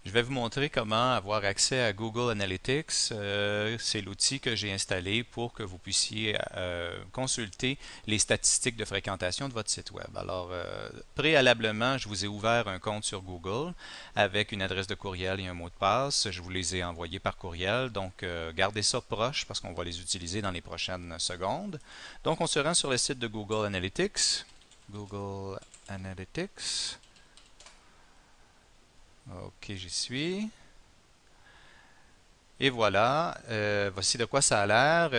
Je vais vous montrer comment avoir accès à Google Analytics. C'est l'outil que j'ai installé pour que vous puissiez consulter les statistiques de fréquentation de votre site web. Alors, préalablement, je vous ai ouvert un compte sur Google avec une adresse de courriel et un mot de passe. Je vous les ai envoyés par courriel, donc gardez ça proche parce qu'on va les utiliser dans les prochaines secondes. Donc, on se rend sur le site de Google Analytics. Google Analytics. Ok, j'y suis. Et voilà, voici de quoi ça a l'air.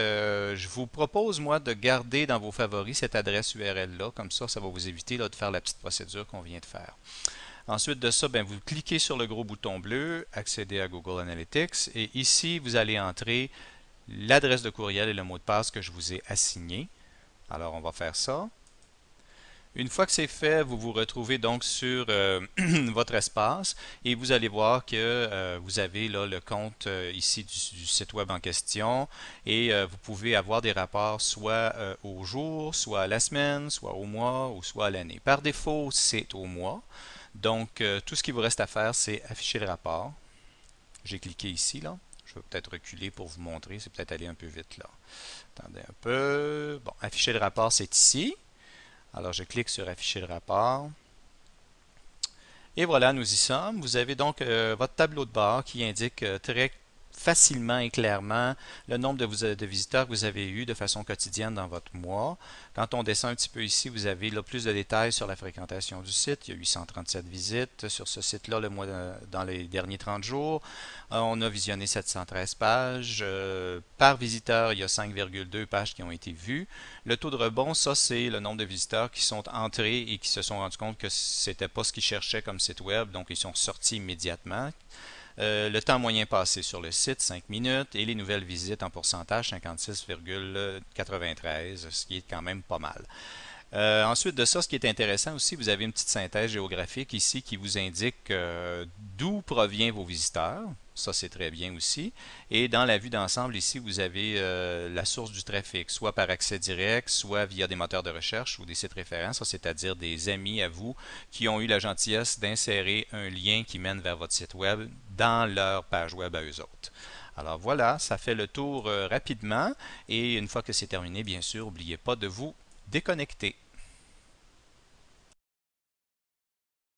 Je vous propose, moi, de garder dans vos favoris cette adresse URL-là. Comme ça va vous éviter là, de faire la petite procédure qu'on vient de faire. Ensuite de ça, ben, vous cliquez sur le gros bouton bleu, accéder à Google Analytics. Et ici, vous allez entrer l'adresse de courriel et le mot de passe que je vous ai assigné. Alors, on va faire ça. Une fois que c'est fait, vous vous retrouvez donc sur votre espace et vous allez voir que vous avez là le compte ici du site web en question et vous pouvez avoir des rapports soit au jour, soit à la semaine, soit au mois ou soit à l'année. Par défaut, c'est au mois. Donc, tout ce qu'il vous reste à faire, c'est afficher le rapport. J'ai cliqué ici, là. Je vais peut-être reculer pour vous montrer. C'est peut-être aller un peu vite, là. Attendez un peu. Bon, afficher le rapport, c'est ici. Alors, je clique sur afficher le rapport. Et voilà, nous y sommes. Vous avez donc votre tableau de bord qui indique très facilement et clairement le nombre de visiteurs que vous avez eu de façon quotidienne dans votre mois. Quand on descend un petit peu ici, vous avez là plus de détails sur la fréquentation du site. Il y a 837 visites sur ce site-là dans les derniers 30 jours. On a visionné 713 pages. Par visiteur, il y a 5,2 pages qui ont été vues. Le taux de rebond, ça, c'est le nombre de visiteurs qui sont entrés et qui se sont rendus compte que c'était pas ce qu'ils cherchaient comme site web, donc ils sont sortis immédiatement. Le temps moyen passé sur le site, 5 minutes, et les nouvelles visites en pourcentage, 56,93, ce qui est quand même pas mal. Ensuite de ça, ce qui est intéressant aussi, vous avez une petite synthèse géographique ici qui vous indique d'où proviennent vos visiteurs. Ça, c'est très bien aussi. Et dans la vue d'ensemble, ici, vous avez la source du trafic, soit par accès direct, soit via des moteurs de recherche ou des sites références, c'est-à-dire des amis à vous qui ont eu la gentillesse d'insérer un lien qui mène vers votre site web dans leur page web à eux autres. Alors voilà, ça fait le tour rapidement. Et une fois que c'est terminé, bien sûr, n'oubliez pas de vous déconnecter.